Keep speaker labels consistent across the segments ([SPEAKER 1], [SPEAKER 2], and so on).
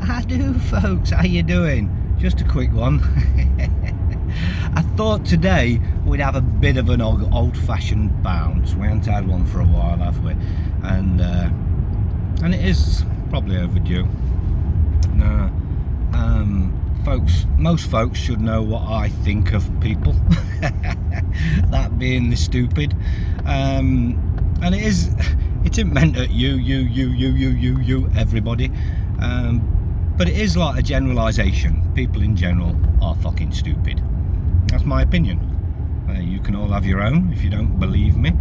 [SPEAKER 1] I do, folks. How you doing? Just a quick one. I thought today we'd have a bit of an old-fashioned bounce. We haven't had one for a while, have we? And it is probably overdue. Now, most folks should know what I think of people. That being the stupid. And it isn't meant at you, everybody. But it is like a generalisation. People in general are fucking stupid. That's my opinion. You can all have your own if you don't believe me.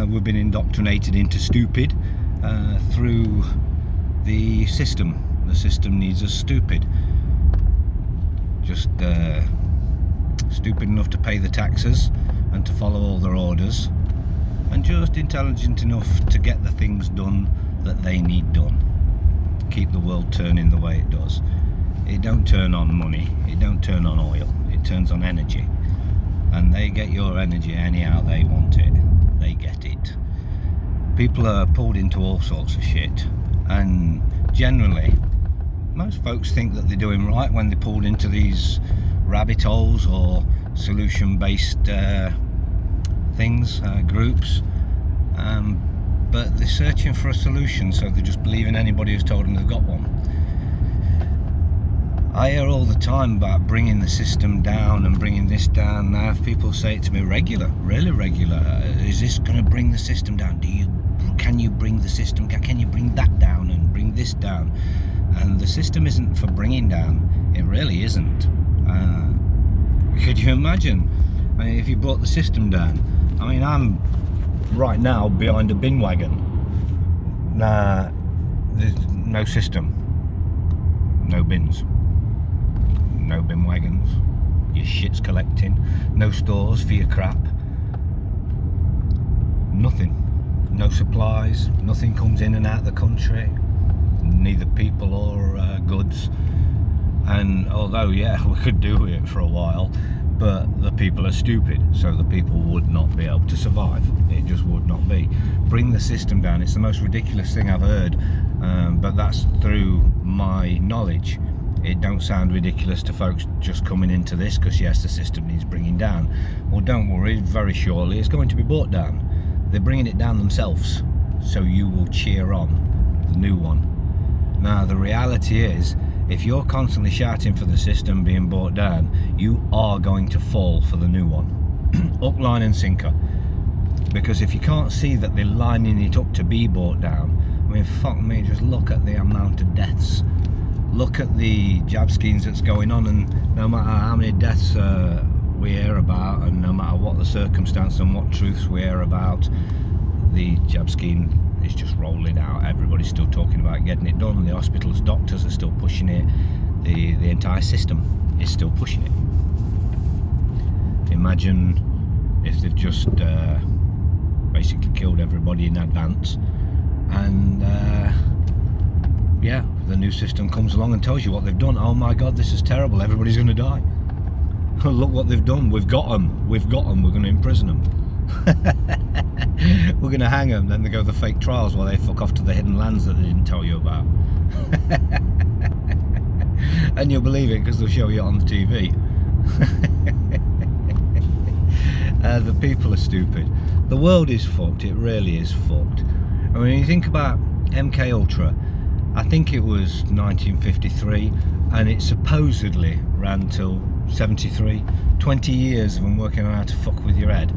[SPEAKER 1] We've been indoctrinated into stupid through the system. The system needs us stupid. Just stupid enough to pay the taxes and to follow all their orders, and just intelligent enough to get the things done that they need done. Keep the world turning the way it does. It don't turn on money, it don't turn on oil, it turns on energy. And they get your energy anyhow they want it. They get it. People are pulled into all sorts of shit, and generally most folks think that they're doing right when they're pulled into these rabbit holes or solution-based things, groups. But they're searching for a solution, so they just believe in anybody who's told them they've got one. I hear all the time about bringing the system down and bringing this down. Now people say it to me really regular. Is this going to bring the system down? Can you bring the system down? Can you bring that down and bring this down? And the system isn't for bringing down. It really isn't. Could you imagine? I mean, if you brought the system down. I mean, I'm right now behind a bin wagon. Nah, there's no system, no bins, no bin wagons, your shit's collecting, no stores for your crap, nothing, no supplies, nothing comes in and out of the country, neither people or goods. And although yeah, we could do it for a while, but the people are stupid, so the people would not be able to survive. It just would not be. Bring the system down. It's the most ridiculous thing I've heard, but that's through my knowledge. It don't sound ridiculous to folks just coming into this because yes, the system needs bringing down. Well, don't worry, very surely it's going to be brought down. They're bringing it down themselves, so you will cheer on the new one. Now the reality is, if you're constantly shouting for the system being brought down, you are going to fall for the new one. Hook, line and sinker. Because if you can't see that they're lining it up to be brought down, I mean, fuck me, just look at the amount of deaths. Look at the jab schemes that's going on, and no matter how many deaths we hear about, and no matter what the circumstance and what truths we hear about, the jab scheme is just rolling out. Everybody's still talking about getting it done. The hospitals, doctors are still pushing it. The entire system is still pushing it. Imagine if they've just basically killed everybody in advance, and yeah, the new system comes along and tells you what they've done. Oh my god, this is terrible, everybody's going to die. Look what they've done, we've got them, we're going to imprison them. We're going to hang them, then they go the fake trials while they fuck off to the hidden lands that they didn't tell you about. And you'll believe it because they'll show you it on the TV. The people are stupid. The world is fucked, it really is fucked. I mean, when you think about MK Ultra, I think it was 1953, and it supposedly ran till 73. 20 years of them working on how to fuck with your head.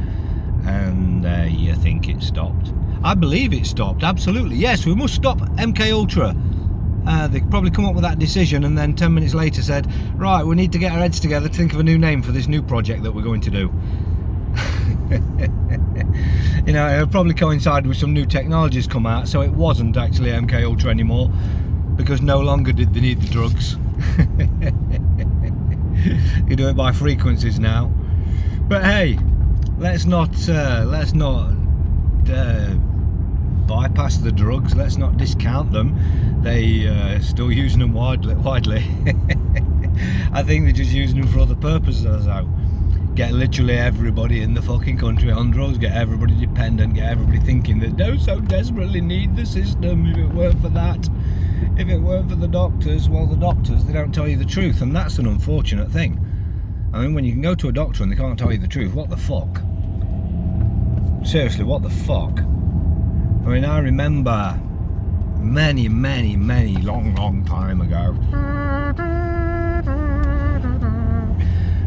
[SPEAKER 1] And you think it stopped? I believe it stopped, absolutely. Yes, we must stop MK Ultra. They probably come up with that decision, and then 10 minutes later said, right, we need to get our heads together to think of a new name for this new project that we're going to do. You know, it'll probably coincide with some new technologies come out, so it wasn't actually MK Ultra anymore, because no longer did they need the drugs. You do it by frequencies now. But hey, let's not bypass the drugs. Let's not discount them. They still using them widely. I think they're just using them for other purposes. So get literally everybody in the fucking country on drugs, get everybody dependent, get everybody thinking that they so desperately need the system. If it weren't for that, if it weren't for the doctors, well, the doctors, they don't tell you the truth, and that's an unfortunate thing. I mean, when you can go to a doctor and they can't tell you the truth, what the fuck? Seriously, what the fuck? I mean, I remember many long time ago,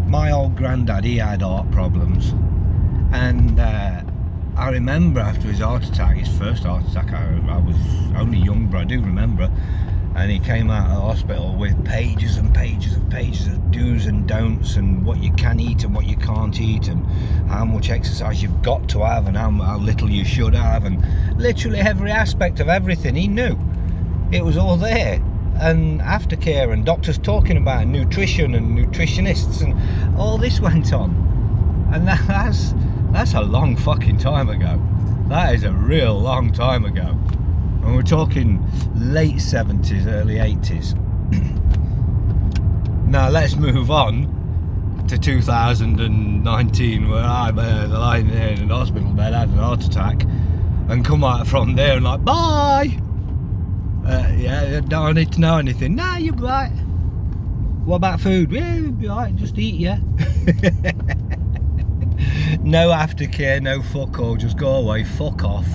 [SPEAKER 1] my old granddad, he had heart problems, and I remember after his heart attack, his first heart attack, I was only young, but I do remember, and he came out of the hospital with pages and pages of do's and don'ts, and what you can eat and what you can't eat, and how much exercise you've got to have, and how little you should have, and literally every aspect of everything he knew. It was all there. And aftercare, and doctors talking about nutrition and nutritionists, and all this went on. And that's a long fucking time ago. That is a real long time ago. And we're talking late 70s, early 80s. Now let's move on to 2019, where I'm lying there in an hospital bed, had an heart attack, and come out from there and like, bye! Yeah, don't need to know anything. Nah, you're right. What about food? Yeah, you'll be right, just eat, yeah. No aftercare, no fuck all, just go away, fuck off.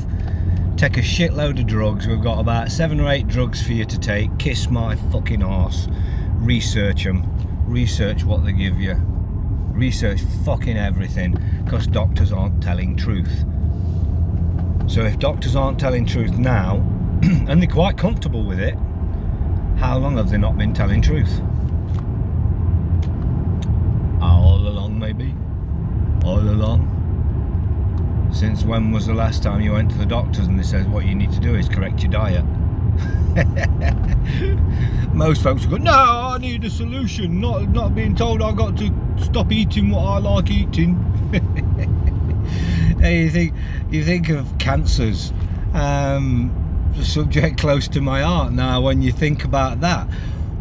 [SPEAKER 1] Take a shitload of drugs. We've got about 7 or 8 drugs for you to take. Kiss my fucking arse. Research them. Research what they give you. Research fucking everything, because doctors aren't telling truth. So if doctors aren't telling truth now, and they're quite comfortable with it, how long have they not been telling truth? All along, maybe? All along? Since when was the last time you went to the doctors and they said what you need to do is correct your diet? Most folks go, no, I need a solution, not being told I've got to stop eating what I like eating. Hey, you think of cancers, the subject close to my heart. Now when you think about that,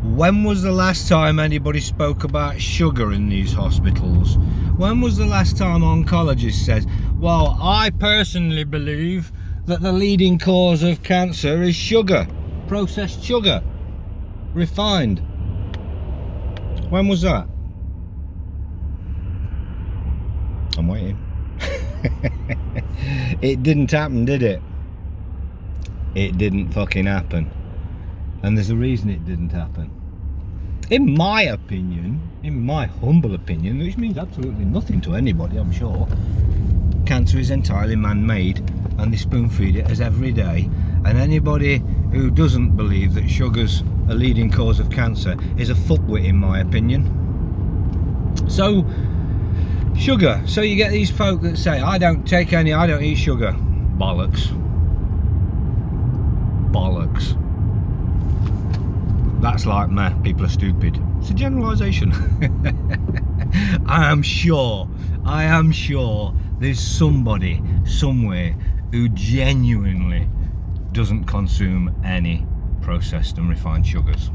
[SPEAKER 1] when was the last time anybody spoke about sugar in these hospitals? When was the last time oncologists said, well, I personally believe that the leading cause of cancer is sugar, processed sugar, refined? When was that? I'm waiting. It didn't happen, did it? It didn't fucking happen. And there's a reason it didn't happen. In my opinion, in my humble opinion, which means absolutely nothing to anybody, I'm sure, cancer is entirely man-made, and they spoon-feed it as every day. And anybody who doesn't believe that sugar's a leading cause of cancer is a fuckwit, in my opinion. So, sugar. So you get these folk that say, I don't eat sugar. Bollocks. Bollocks. That's like meh, people are stupid. It's a generalisation. I am sure there's somebody somewhere who genuinely doesn't consume any processed and refined sugars.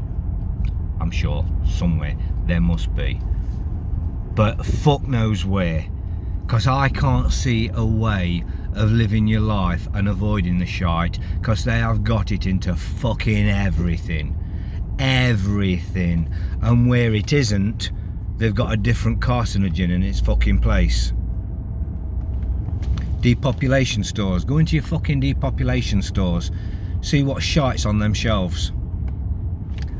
[SPEAKER 1] I'm sure somewhere there must be, but fuck knows where, because I can't see a way of living your life and avoiding the shite, because they have got it into fucking everything, and where it isn't, they've got a different carcinogen in its fucking place. Depopulation stores. Go into your fucking depopulation stores, see what shite's on them shelves,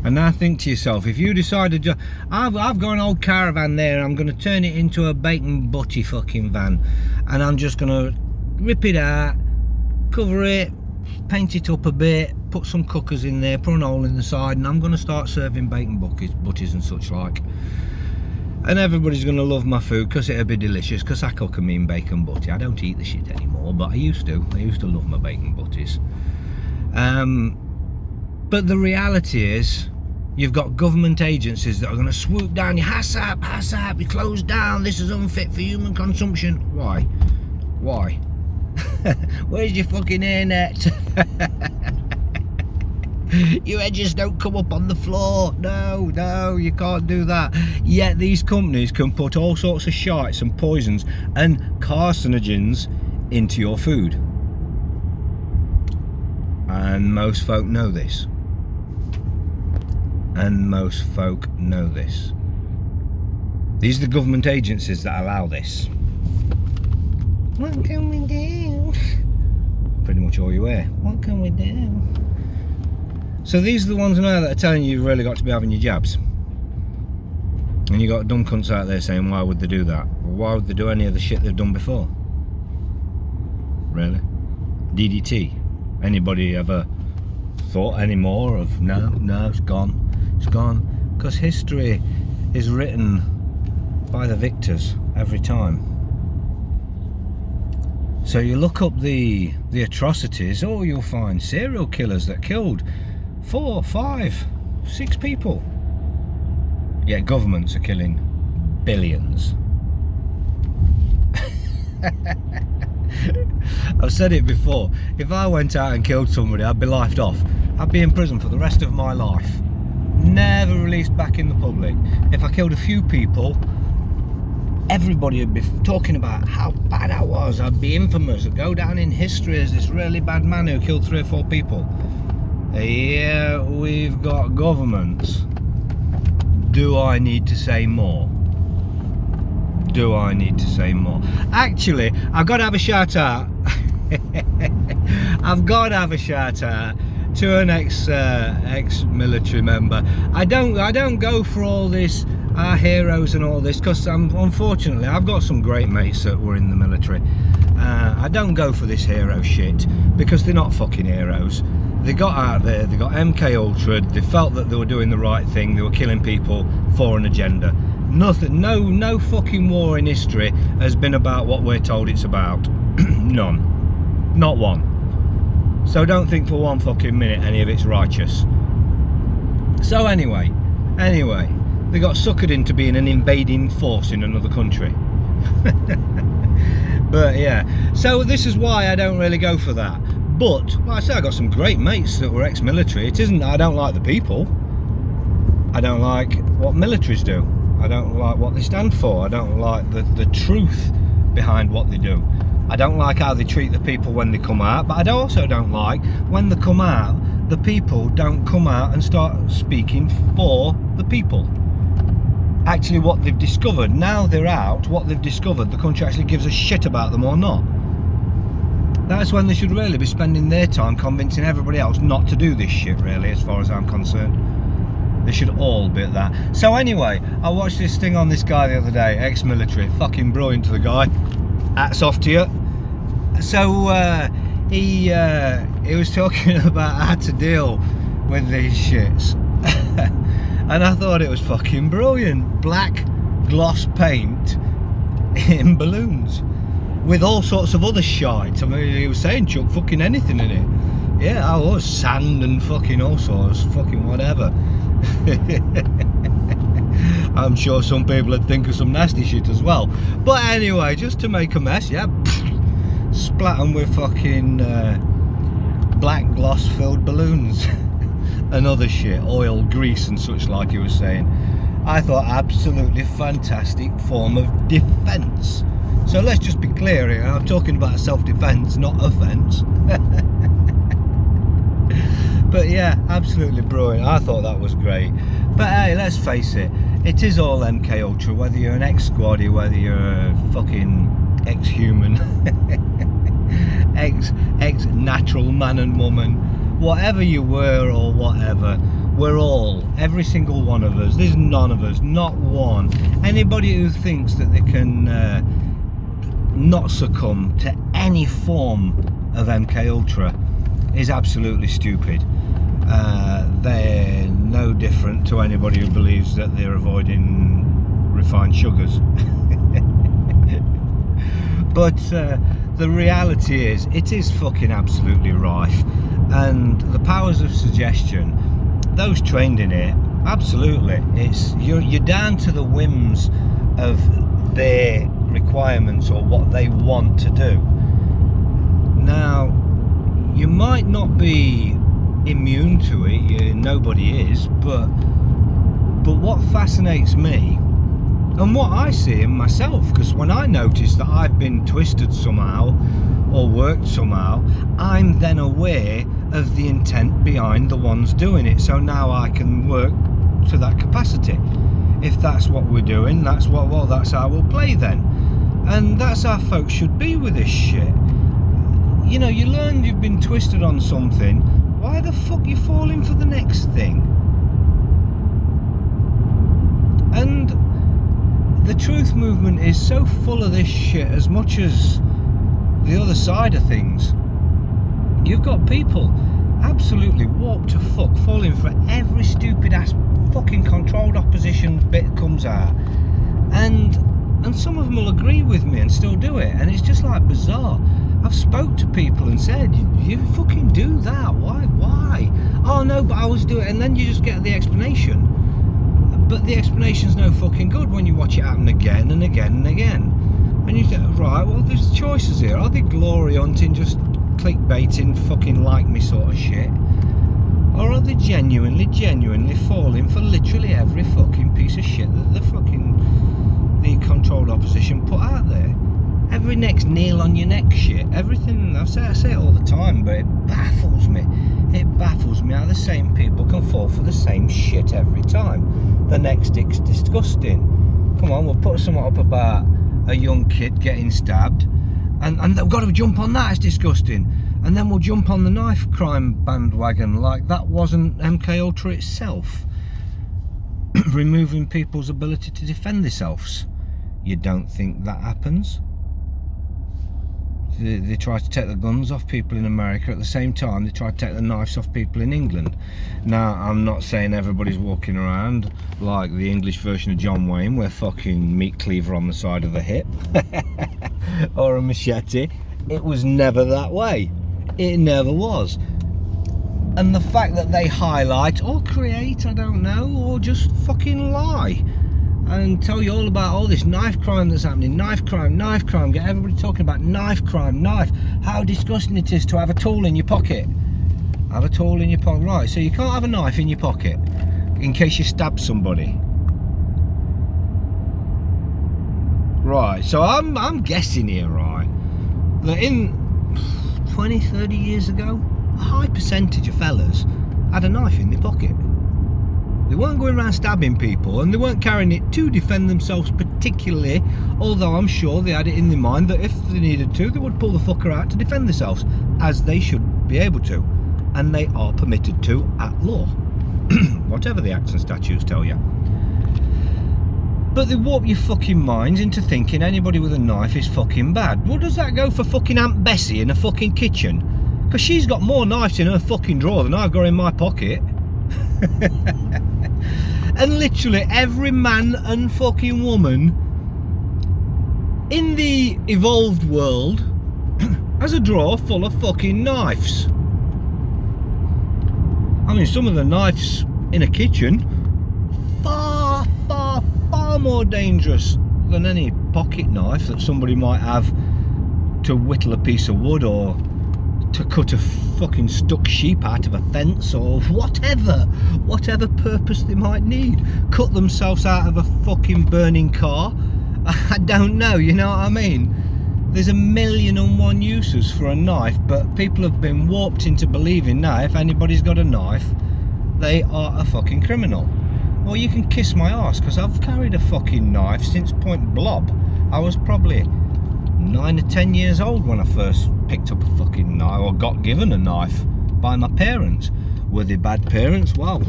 [SPEAKER 1] and now think to yourself, if you decided I've got an old caravan there, I'm going to turn it into a bacon butty fucking van, and I'm just going to rip it out, cover it, paint it up a bit, put some cookers in there, put an hole in the side, and I'm going to start serving bacon butties and such like. And everybody's going to love my food because it'll be delicious, because I cook a mean bacon butty. I don't eat the shit anymore, but I used to love my bacon butties. But the reality is, you've got government agencies that are going to swoop down you, HACCP, we close down, this is unfit for human consumption. Why? Where's your fucking hairnet? Your edges don't come up on the floor. No, you can't do that. Yet these companies can put all sorts of shites and poisons and carcinogens into your food. And most folk know this. and most folk know this. These are the government agencies that allow this. What can we do? Pretty much all you hear. What can we do? So these are the ones now that are telling you you've really got to be having your jabs. And you got dumb cunts out there saying, why would they do that? Well, why would they do any of the shit they've done before? Really? DDT? Anybody ever thought any more of, no, it's gone. It's gone. Because history is written by the victors every time. So you look up the atrocities, you'll find serial killers that killed 4, 5, 6 people. Yet governments are killing billions. I've said it before, if I went out and killed somebody, I'd be lifed off. I'd be in prison for the rest of my life. Never released back in the public. If I killed a few people, everybody would be talking about how bad I was. I'd be infamous. I'd go down in history as this really bad man who killed 3 or 4 people. Yeah, we've got governments. Do I need to say more? Do I need to say more? Actually, I've got to have a shout out. I've got to have a shout out to an ex-military member. I don't go for all this our heroes and all this, because unfortunately I've got some great mates that were in the military. I don't go for this hero shit because they're not fucking heroes. They got out there, they got MK Ultra'd, they felt that they were doing the right thing, they were killing people for an agenda. Nothing, no fucking war in history has been about what we're told it's about. None. Not one. So don't think for one fucking minute any of it's righteous. So anyway, they got suckered into being an invading force in another country. But yeah, so this is why I don't really go for that. But, like I say, I got some great mates that were ex-military. It isn't that I don't like the people. I don't like what militaries do. I don't like what they stand for. I don't like the truth behind what they do. I don't like how they treat the people when they come out, but I also don't like when they come out, the people don't come out and start speaking for the people. Actually, what they've discovered, now they're out, what they've discovered, the country actually gives a shit about them or not. That's when they should really be spending their time convincing everybody else not to do this shit, really, as far as I'm concerned. They should all be at that. So anyway, I watched this thing on this guy the other day, ex-military, fucking brilliant to the guy. Hats off to you. So he was talking about how to deal with these shits. And I thought it was fucking brilliant. Black gloss paint in balloons with all sorts of other shite. I mean, he was saying chuck fucking anything in it. Yeah, I was sand and fucking all sorts, fucking whatever. I'm sure some people would think of some nasty shit as well. But anyway, just to make a mess, yeah, splat them with fucking black gloss filled balloons and other shit, oil, grease and such like he was saying. I thought absolutely fantastic form of defence. So let's just be clear here, I'm talking about self-defence, not offence. But yeah, absolutely brilliant. I thought that was great. But hey, let's face it, it is all MK Ultra, whether you're an ex-squaddy, whether you're a fucking ex-human, ex-natural man and woman, whatever you were or whatever, we're all, every single one of us, there's none of us, not one. Anybody who thinks that they can not succumb to any form of MK Ultra is absolutely stupid. They're no different to anybody who believes that they're avoiding refined sugars. But the reality is, it is fucking absolutely rife, and the powers of suggestion, those trained in it, absolutely, it's you're down to the whims of their requirements or what they want to do. Now, you might not be immune to it, nobody is, but what fascinates me, and what I see in myself, because when I notice that I've been twisted somehow or worked somehow, I'm then aware of the intent behind the ones doing it. So now I can work to that capacity. If that's what we're doing, that's how we'll play then. And that's how folks should be with this shit. You know, you learn you've been twisted on something, why the fuck you falling for the next thing? And the truth movement is so full of this shit, as much as the other side of things. You've got people absolutely warped to fuck, falling for every stupid ass fucking controlled opposition bit comes out, and some of them will agree with me and still do it, and it's just like bizarre. I've spoke to people and said, you fucking do that, why? Oh no, but I was doing it, and then you just get the explanation, but the explanation's no fucking good when you watch it happen again and again and again, and you think, right, well, there's choices here. Are they glory hunting, just clickbaiting, fucking like me sort of shit? Or are they genuinely falling for literally every fucking piece of shit that the controlled opposition put out there? Every next nail on your neck shit, everything. I say it all the time, but it baffles me. It baffles me how the same people can fall for the same shit every time. The next dick's disgusting. Come on, we'll put something up about a young kid getting stabbed, and they've got to jump on that, it's disgusting. And then we'll jump on the knife crime bandwagon like that wasn't MK Ultra itself. Removing people's ability to defend themselves. You don't think that happens? They try to take the guns off people in America, at the same time they try to take the knives off people in England. Now, I'm not saying everybody's walking around like the English version of John Wayne, with fucking meat cleaver on the side of the hip or a machete. It was never that way. It never was. And the fact that they highlight or create, I don't know, or just fucking lie and tell you all about all this knife crime that's happening, knife crime, get everybody talking about knife crime, how disgusting it is to have a tool in your pocket. Have a tool in your pocket, right? So you can't have a knife in your pocket in case you stab somebody. Right, so I'm guessing here, right, that in 20, 30 years ago, a high percentage of fellas had a knife in their pocket. They weren't going around stabbing people, and they weren't carrying it to defend themselves particularly, although I'm sure they had it in their mind that if they needed to, they would pull the fucker out to defend themselves, as they should be able to, and they are permitted to at law, whatever the acts and statutes tell you. But they warp your fucking minds into thinking anybody with a knife is fucking bad. Well, does that go for fucking Aunt Bessie in a fucking kitchen? Because she's got more knives in her fucking drawer than I've got in my pocket. And literally every man and fucking woman in the evolved world has a drawer full of fucking knives. I mean, some of the knives in a kitchen, far more dangerous than any pocket knife that somebody might have to whittle a piece of wood, or to cut a fucking stuck sheep out of a fence, or whatever purpose they might need. Cut themselves out of a fucking burning car. I don't know, you know what I mean? There's 1,000,001 uses for a knife, but people have been warped into believing now if anybody's got a knife, they are a fucking criminal. Well, you can kiss my arse, because I've carried a fucking knife since Point Blob. I was probably 9 or 10 years old when I first picked up a fucking knife, or got given a knife by my parents. Were they bad parents? Well,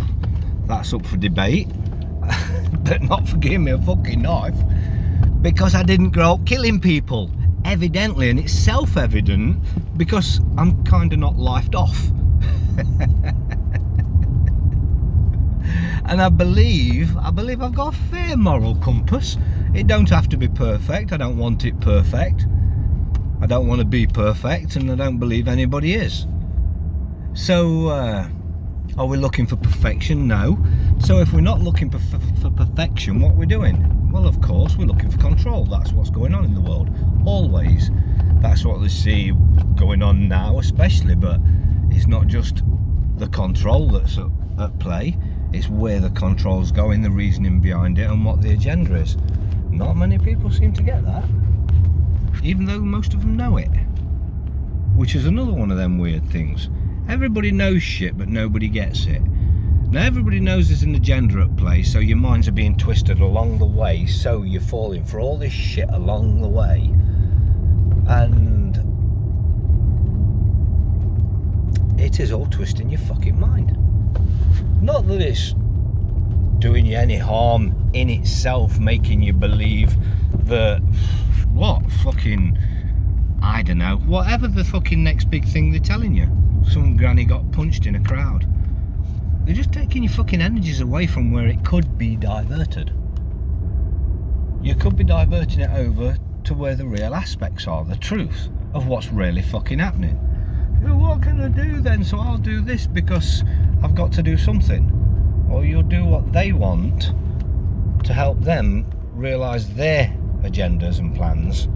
[SPEAKER 1] that's up for debate. But not for giving me a fucking knife, because I didn't grow up killing people, evidently, and it's self-evident because I'm kind of not lifed off. And I believe I've got a fair moral compass. It don't have to be perfect. I don't want it perfect. I don't want to be perfect, and I don't believe anybody is. So, are we looking for perfection? No. So if we're not looking for perfection, what we're doing? Well, of course, we're looking for control. That's what's going on in the world. Always. That's what they see going on now, especially. But it's not just the control that's at play. It's where the control's going, the reasoning behind it, and what the agenda is. Not many people seem to get that, even though most of them know it, which is another one of them weird things. Everybody knows shit, but nobody gets it. Now everybody knows there's an agenda at play, so your minds are being twisted along the way, so you're falling for all this shit along the way. And it is all twisting your fucking mind. Not that it's doing you any harm in itself, making you believe that I don't know, whatever the fucking next big thing they're telling you. Some granny got punched in a crowd. They're just taking your fucking energies away from where it could be diverted. You could be diverting it over to where the real aspects are, the truth of what's really fucking happening. Well, what can I do then? So I'll do this because I've got to do something. Or you'll do what they want to help them realise their agendas and plans,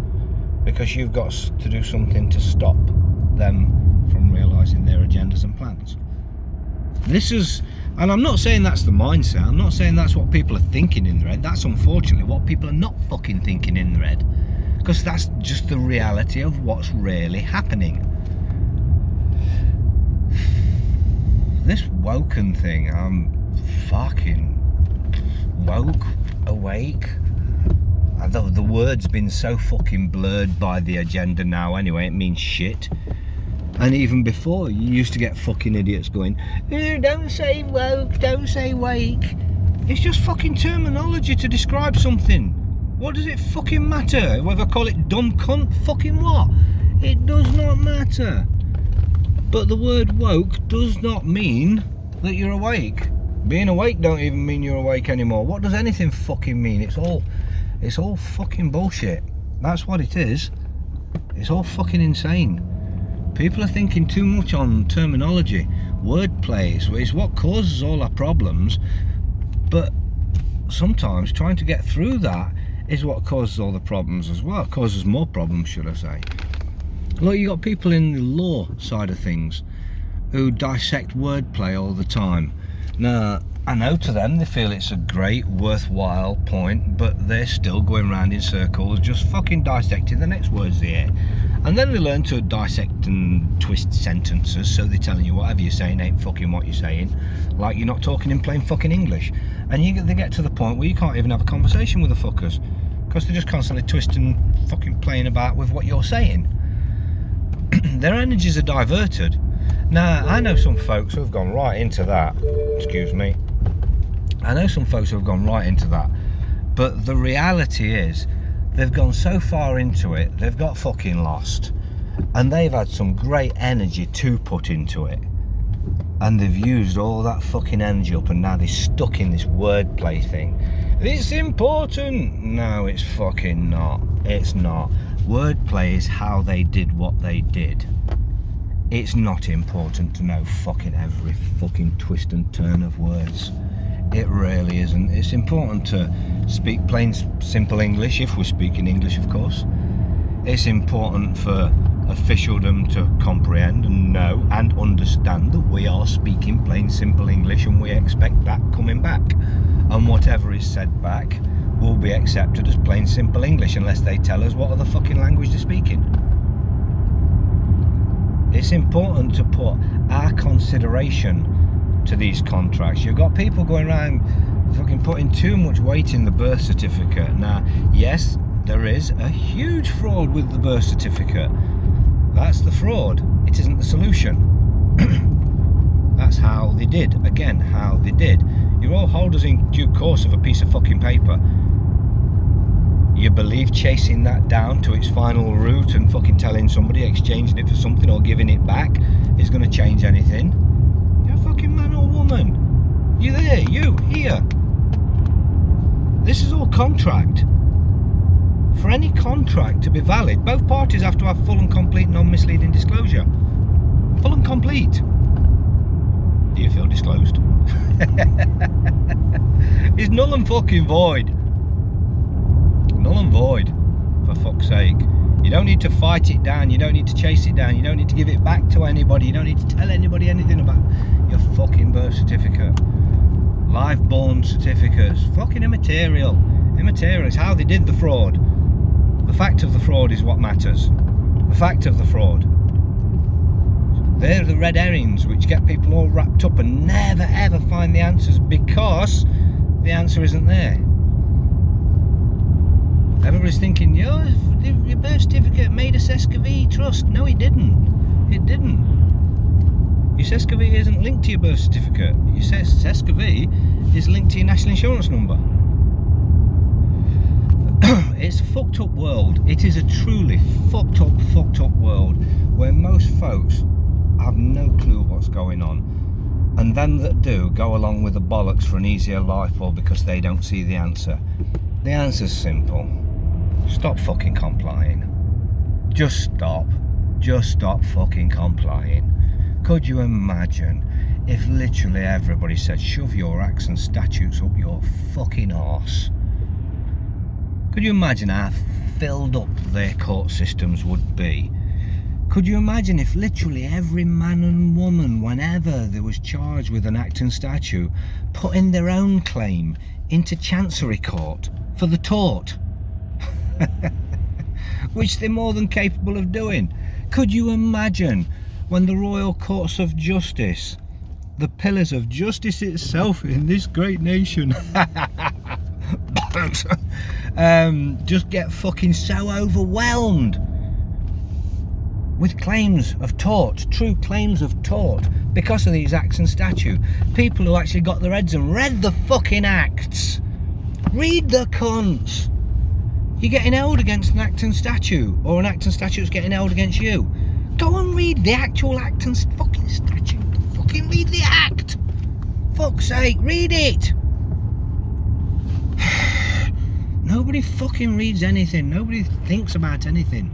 [SPEAKER 1] because you've got to do something to stop them from realising their agendas and plans. This is, and I'm not saying that's the mindset, I'm not saying that's what people are thinking in their head. That's unfortunately what people are not fucking thinking in their head, because that's just the reality of what's really happening. This woken thing, I'm fucking woke, awake. Although the word's been so fucking blurred by the agenda now anyway, it means shit. And even before, you used to get fucking idiots going, don't say woke, don't say wake. It's just fucking terminology to describe something. What does it fucking matter? Whether I call it dumb cunt, fucking what? It does not matter. But the word woke does not mean that you're awake. Being awake don't even mean you're awake anymore. What does anything fucking mean? It's all fucking bullshit. That's what it is. It's all fucking insane. People are thinking too much on terminology. Wordplay is what causes all our problems, but sometimes trying to get through that is what causes all the problems as well. Causes more problems, should I say. Look, you got people in the law side of things who dissect wordplay all the time. Now, I know to them they feel it's a great, worthwhile point, but they're still going round in circles, just fucking dissecting the next words they hear. And then they learn to dissect and twist sentences, so they're telling you whatever you're saying ain't fucking what you're saying, like you're not talking in plain fucking English. And they get to the point where you can't even have a conversation with the fuckers, because they're just constantly twisting, fucking playing about with what you're saying. Their energies are diverted. Now, I know some folks who have gone right into that. Excuse me. I know some folks who have gone right into that. But the reality is, they've gone so far into it, they've got fucking lost. And they've had some great energy to put into it. And they've used all that fucking energy up, and now they're stuck in this wordplay thing. It's important. No, it's fucking not. It's not. Wordplay is how they did what they did. It's not important to know fucking every fucking twist and turn of words. It really isn't. It's important to speak plain, simple English, if we're speaking English, of course. It's important for officialdom to comprehend and know and understand that we are speaking plain, simple English, and we expect that coming back. And whatever is said back will be accepted as plain, simple English, unless they tell us what other fucking language they're speaking. It's important to put our consideration to these contracts. You've got people going around fucking putting too much weight in the birth certificate. Now, yes, there is a huge fraud with the birth certificate. That's the fraud. It isn't the solution. That's how they did. Again, how they did. You're all holders in due course of a piece of fucking paper. You believe chasing that down to its final route and fucking telling somebody, exchanging it for something or giving it back is going to change anything? You're a fucking man or woman. You there, you, here. This is all contract. For any contract to be valid, both parties have to have full and complete non-misleading disclosure. Full and complete. Do you feel disclosed? It's null and fucking void. Null and void, for fuck's sake. You don't need to fight it down, you don't need to chase it down, you don't need to give it back to anybody, you don't need to tell anybody anything about your fucking birth certificate. Live born certificates, fucking immaterial. Immaterial is how they did the fraud. The fact of the fraud is what matters. The fact of the fraud. They're the red herrings which get people all wrapped up and never ever find the answers because the answer isn't there. Everybody's thinking, your birth certificate made a Sescovie trust. No, it didn't. It didn't. Your Sescovie isn't linked to your birth certificate. Your Sescovie is linked to your national insurance number. It's a fucked up world. It is a truly fucked up world where most folks have no clue what's going on. And them that do go along with the bollocks for an easier life or because they don't see the answer. The answer's simple. Stop fucking complying. Just stop fucking complying. Could you imagine if literally everybody said shove your acts and statutes up your fucking arse? Could you imagine how filled up their court systems would be? Could you imagine if literally every man and woman, whenever there was charged with an act and statute, put in their own claim into Chancery Court for the tort? Which they're more than capable of doing. Could you imagine when the Royal Courts of Justice, the pillars of justice itself in this great nation, just get fucking so overwhelmed with claims of tort, true claims of tort, because of these acts and statute. People who actually got their heads and read the fucking acts. Read the cunts. You're getting held against an act and statute, or an act and statute's getting held against you. Go and read the actual act and fucking statute. Fucking read the act. Fuck's sake, read it. Nobody fucking reads anything. Nobody thinks about anything.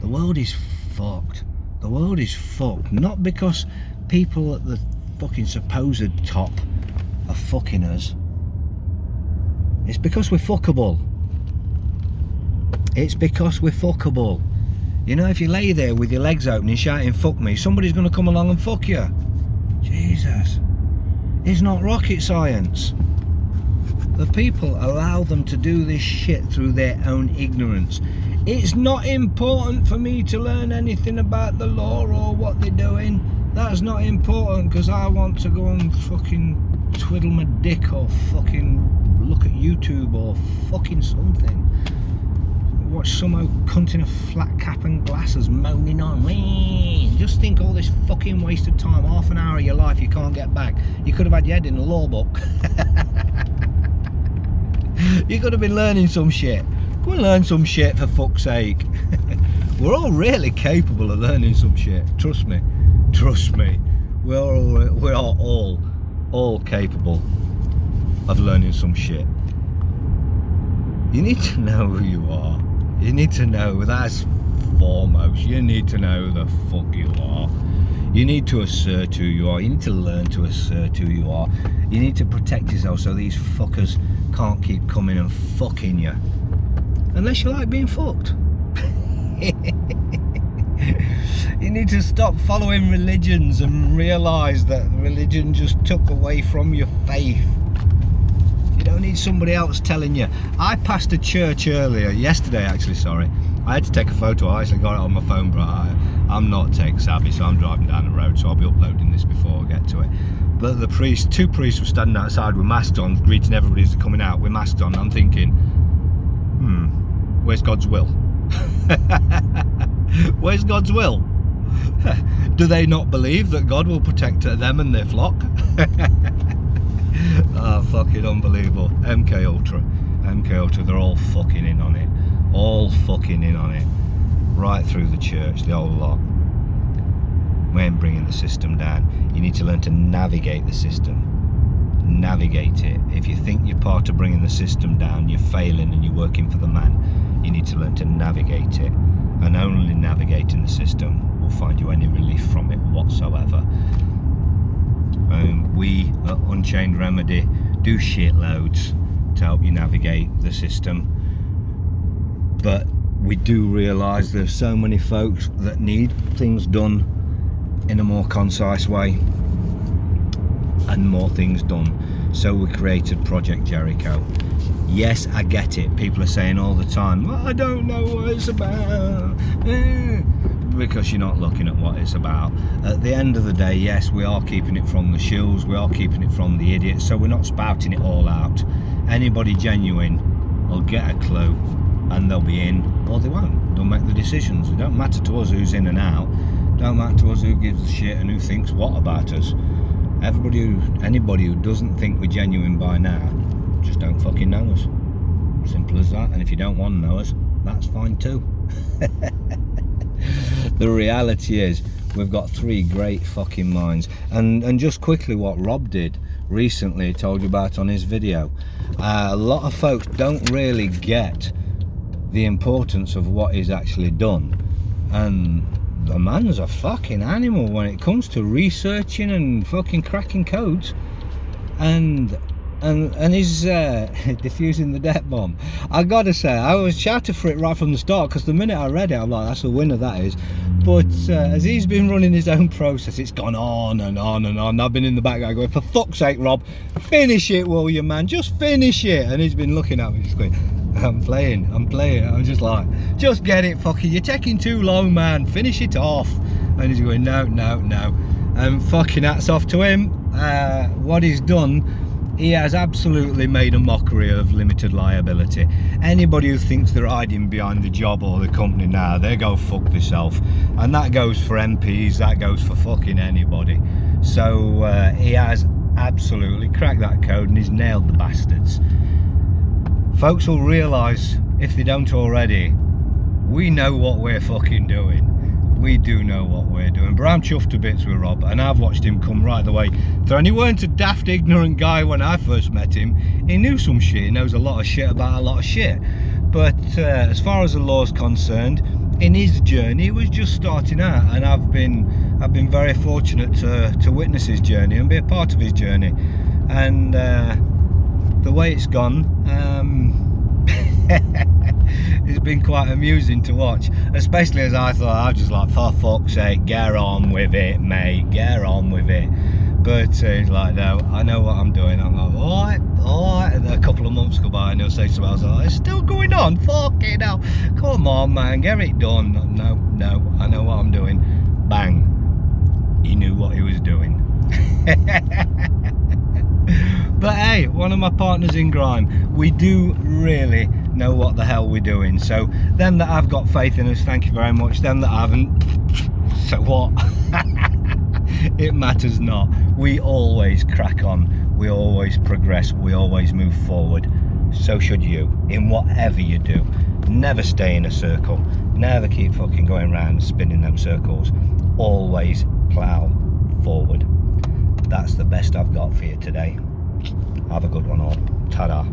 [SPEAKER 1] The world is fucked. The world is fucked. Not because people at the fucking supposed top are fucking us. It's because we're fuckable. It's because we're fuckable. You know, if you lay there with your legs open and shouting fuck me, somebody's going to come along and fuck you. Jesus. It's not rocket science. The people allow them to do this shit through their own ignorance. It's not important for me to learn anything about the law or what they're doing. That's not important because I want to go and fucking twiddle my dick or fucking look at YouTube or fucking something. Watch some old cunt in a flat cap and glasses moaning on. Just think all this fucking wasted time, half an hour of your life you can't get back. You could have had your head in a law book. You could have been learning some shit. Go and learn some shit for fuck's sake. We're all really capable of learning some shit. Trust me. Trust me. We are all capable of learning some shit. You need to know who you are. You need to know, that's foremost. You need to know who the fuck you are. You need to assert who you are. You need to learn to assert who you are. You need to protect yourself so these fuckers can't keep coming and fucking you. Unless you like being fucked. You need to stop following religions and realise that religion just took away from your faith. You don't need somebody else telling you. I passed a church yesterday actually, sorry. I had to take a photo. I actually got it on my phone, but I'm not tech savvy, so I'm driving down the road, so I'll be uploading this before I get to it. But the two priests were standing outside with masks on, greeting everybody as they're coming out with masks on. I'm thinking, where's God's will? Where's God's will? Do they not believe that God will protect them and their flock? Fucking unbelievable. MK Ultra, they're all fucking in on it. All fucking in on it. Right through the church, the whole lot. We ain't bringing the system down. You need to learn to navigate the system. Navigate it. If you think you're part of bringing the system down, you're failing and you're working for the man. You need to learn to navigate it. And only navigating the system will find you any relief from it whatsoever. We at Unchained Remedy do shitloads to help you navigate the system, but we do realise there's so many folks that need things done in a more concise way and more things done, so we created Project Jericho. Yes, I get it, people are saying all the time, I don't know what it's about, because you're not looking at what it's about. At the end of the day, yes, we are keeping it from the shills, we are keeping it from the idiots, so we're not spouting it all out. Anybody genuine will get a clue and they'll be in, or they won't. They'll make the decisions. It don't matter to us who's in and out. Don't matter to us who gives a shit and who thinks what about us. Anybody who doesn't think we're genuine by now just don't fucking know us. Simple as that. And if you don't want to know us, that's fine too. The reality is we've got 3 great fucking minds. And just quickly, what Rob did recently, he told you about on his video, a lot of folks don't really get the importance of what he's actually done. And the man's a fucking animal when it comes to researching and fucking cracking codes. And he's diffusing the debt bomb. I gotta say, I was shouting for it right from the start, because the minute I read it, I'm like, that's a winner, that is. But as he's been running his own process, it's gone on and on and on. I've been in the background going, for fuck's sake, Rob, finish it, will you, man? Just finish it. And he's been looking at me, just going, I'm playing. I'm just like, just get it, fucking, you're taking too long, man. Finish it off. And he's going, no. And fucking hats off to him. What he's done, he has absolutely made a mockery of limited liability. Anybody who thinks they're hiding behind the job or the company now, they go fuck themselves. And that goes for MPs, that goes for fucking anybody. So he has absolutely cracked that code and he's nailed the bastards. Folks will realise, if they don't already, we know what we're fucking doing. We do know what we're doing. But I'm chuffed to bits with Rob, and I've watched him come right the way through. And he weren't a daft, ignorant guy when I first met him. He knew some shit. He knows a lot of shit about a lot of shit. But as far as the law's concerned, in his journey, he was just starting out, and I've been very fortunate to witness his journey and be a part of his journey. And the way it's gone, it's been quite amusing to watch, especially as I thought, I was just like, for fuck's sake, get on with it, mate, get on with it. But he's like, no, I know what I'm doing. I'm like, alright. And a couple of months go by and he'll say to me, I was like, it's still going on, fucking hell, come on, man, get it done. No, I know what I'm doing. Bang, he knew what he was doing. But hey, one of my partners in crime, we do really know what the hell we're doing. So them that have got faith in us, thank you very much. Them that haven't, so what? It matters not. We always crack on, we always progress, we always move forward. So should you, in whatever you do. Never stay in a circle, never keep fucking going around and spinning them circles. Always plough forward. That's the best I've got for you today. Have a good one all. Ta-da.